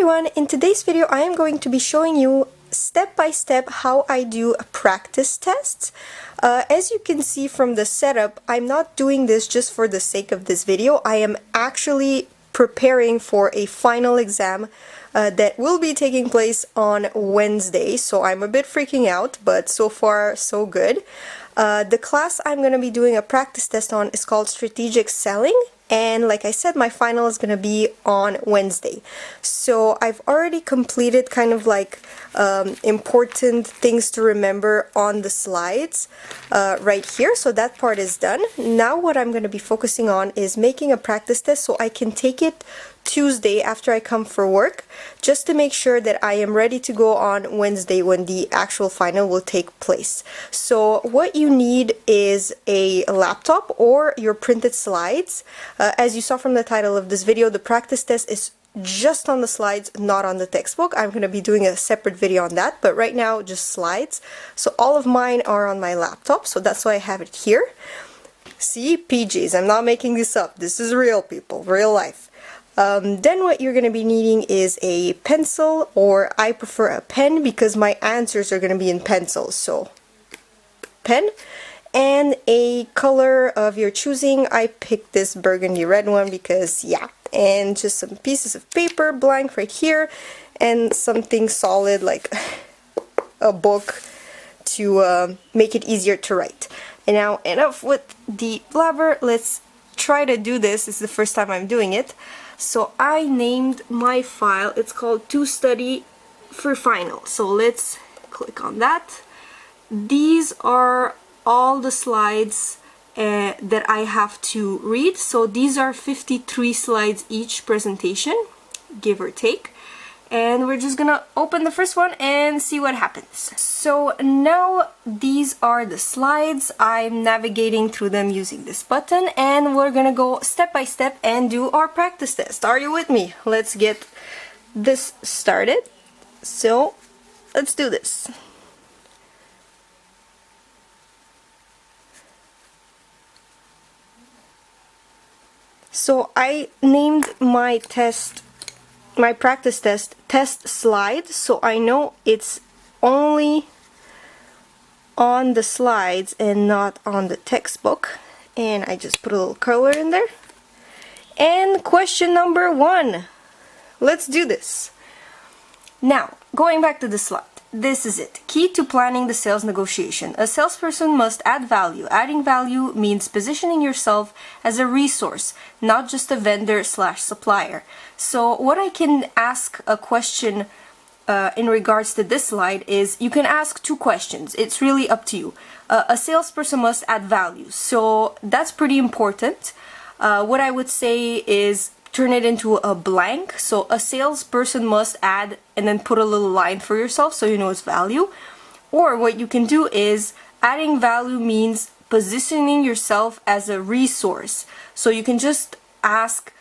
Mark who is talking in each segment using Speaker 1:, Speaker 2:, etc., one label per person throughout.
Speaker 1: everyone, in today's video I am going to be showing you step by step how I do practice tests. As you can see from the setup, I'm not doing this just for the sake of this video. I am actually preparing for a final exam that will be taking place on Wednesday, so I'm a bit freaking out, but so far so good. The class I'm going to be doing a practice test on is called Strategic Selling, and like I said, my final is going to be on Wednesday. So I've already completed kind of like important things to remember on the slides right here, so that part is done. Now what I'm going to be focusing on is making a practice test so I can take it Tuesday after I come for work, just to make sure that I am ready to go on Wednesday when the actual final will take place. So what you need is a laptop or your printed slides. As you saw from the title of this video, the practice test is just on the slides, not on the textbook. I'm going to be doing a separate video on that, but right now just slides. So all of mine are on my laptop, so that's why I have it here. See, PJs, I'm not making this up. This is real, people, real life. Then what you're going to be needing is a pencil, or I prefer a pen because my answers are going to be in pencil, so pen, and a color of your choosing. I picked this burgundy red one because yeah, and just some pieces of paper, blank right here, and something solid like a book to make it easier to write. And now enough with the blabber, let's try to do this. This is the first time I'm doing it. So I named my file, it's called To Study for Final. So let's click on that. These are all the slides that I have to read. So these are 53 slides each presentation, give or take. And we're just gonna open the first one and see what happens. So now these are the slides. I'm navigating through them using this button, and we're gonna go step by step and do our practice test. Are you with me? Let's get this started. So let's do this. So I named my test, my practice test slide, so I know it's only on the slides and not on the textbook, and I just put a little color in there. And question number 1, let's do this. Now going back to the slide, this is it. Key to planning the sales negotiation. A salesperson must add value. Adding value means positioning yourself as a resource, not just a vendor slash supplier. So what I can ask a question in regards to this slide is, you can ask 2 questions. It's really up to you. A salesperson must add value. So that's pretty important. What I would say is turn it into a blank. So a salesperson must add, and then put a little line for yourself so you know it's value. Or what you can do is, adding value means positioning yourself as a resource. So you can just ask,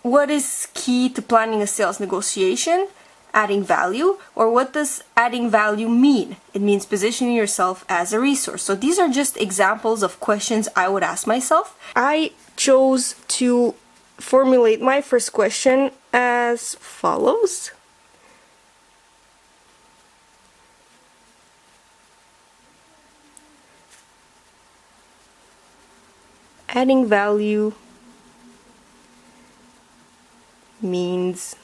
Speaker 1: what is key to planning a sales negotiation? Adding value. Or what does adding value mean? It means positioning yourself as a resource. So these are just examples of questions I would ask myself. I chose to formulate my first question as follows. Adding value means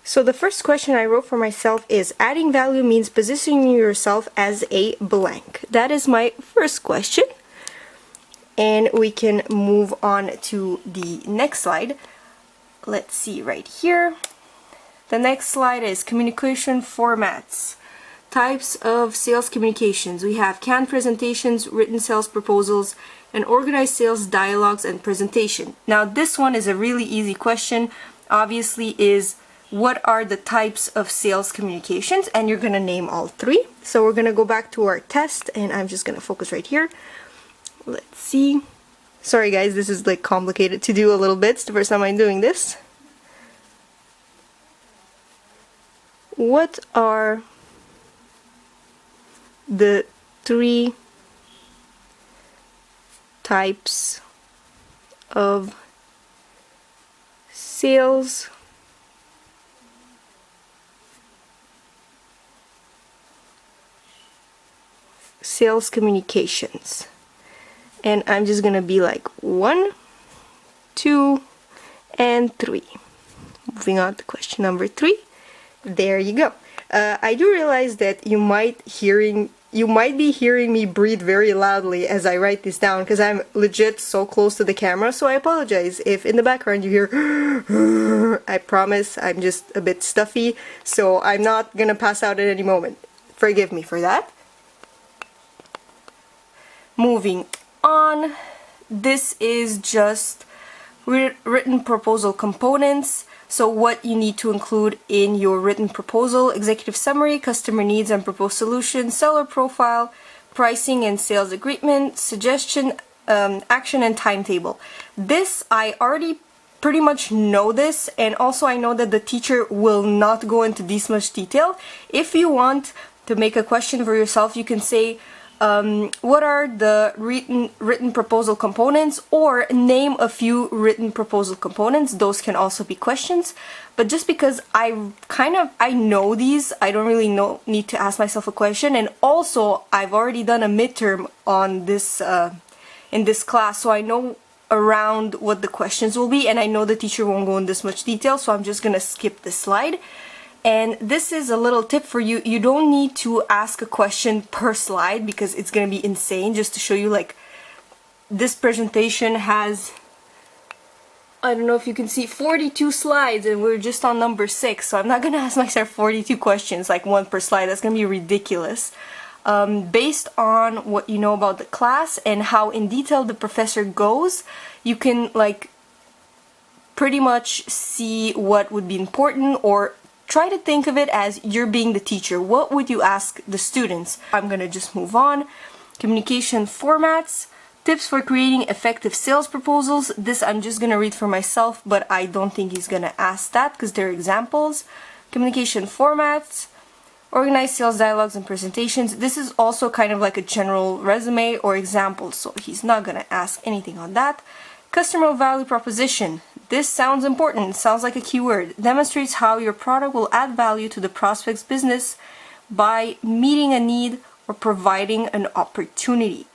Speaker 1: So the first question I wrote for myself is, adding value means positioning yourself as a blank. That is my first question. And we can move on to the next slide. Let's see right here. The next slide is communication formats. Types of sales communications. We have canned presentations, written sales proposals, and organized sales dialogues and presentation. Now this one is a really easy question. Obviously is, what are the types of sales communications? And you're gonna name all 3. So we're gonna go back to our test, and I'm just gonna focus right here. Let's see. Sorry guys, this is like complicated to do a little bit. It's the first time I'm doing this. what are the 3 types of sales communications? And I'm just gonna be like 1, 2, and 3. Moving on to question number 3. There you go. I do realize that you might be hearing me breathe very loudly as I write this down, because I'm legit so close to the camera, so I apologize if in the background you hear I promise I'm just a bit stuffy, so I'm not gonna pass out at any moment. Forgive me for that. Moving on, this is just written proposal components. So what you need to include in your written proposal: executive summary, customer needs and proposed solution, seller profile, pricing and sales agreement, suggestion, action and timetable. This, I already pretty much know this, and also I know that the teacher will not go into this much detail. If you want to make a question for yourself, you can say, what are the written proposal components, or name a few written proposal components. Those can also be questions, but just because I know these, I don't really need to ask myself a question. And also I've already done a midterm on this in this class, so I know around what the questions will be, and I know the teacher won't go in this much detail, so I'm just gonna skip this slide. And this is a little tip for you. You don't need to ask a question per slide, because it's gonna be insane. Just to show you, like, this presentation has, I don't know if you can see, 42 slides, and we're just on number 6, so I'm not gonna ask myself 42 questions, like 1 per slide. That's gonna be ridiculous. Based on what you know about the class and how in detail the professor goes, you can, like, pretty much see what would be important, or try to think of it as you're being the teacher. What would you ask the students? I'm gonna just move on. Communication formats, tips for creating effective sales proposals. This I'm just gonna read for myself, but I don't think he's gonna ask that because they're examples. Communication formats, organize sales dialogues and presentations. This is also kind of like a general resume or example, so he's not gonna ask anything on that. Customer value proposition. This sounds important, sounds like a keyword. Demonstrates how your product will add value to the prospect's business by meeting a need or providing an opportunity.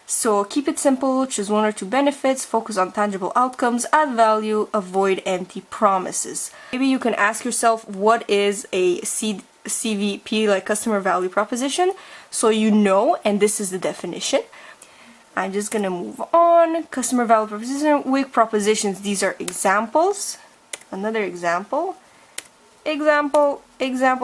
Speaker 1: So keep it simple, choose 1 or 2 benefits, focus on tangible outcomes, add value, avoid empty promises. Maybe you can ask yourself, what is a CVP, like customer value proposition? So you know, and this is the definition. I'm just gonna move on. Customer value proposition, weak propositions. These are examples. Another example. Example.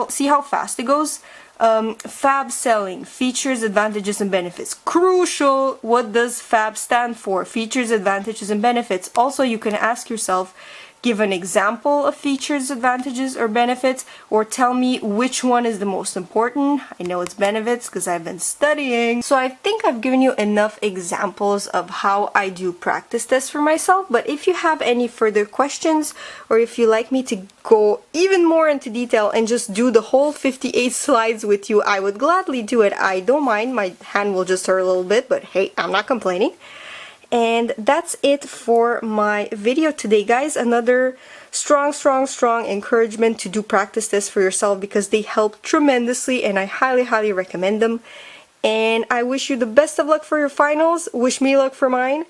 Speaker 1: See how fast it goes? Fab selling, features, advantages, and benefits. Crucial. What does FAB stand for? Features, advantages, and benefits. Also, you can ask yourself, give an example of features, advantages, or benefits, or tell me which one is the most important. I know it's benefits because I've been studying. So I think I've given you enough examples of how I do practice tests for myself, but if you have any further questions, or if you like me to go even more into detail and just do the whole 58 slides with you, I would gladly do it. I don't mind. My hand will just hurt a little bit, but hey, I'm not complaining. And that's it for my video today, guys. Another strong encouragement to do practice tests for yourself, because they help tremendously and I highly recommend them. And I wish you the best of luck for your finals. Wish me luck for mine.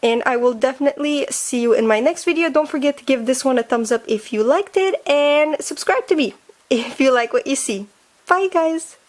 Speaker 1: And I will definitely see you in my next video. Don't forget to give this one a thumbs up if you liked it, and subscribe to me if you like what you see. Bye, guys!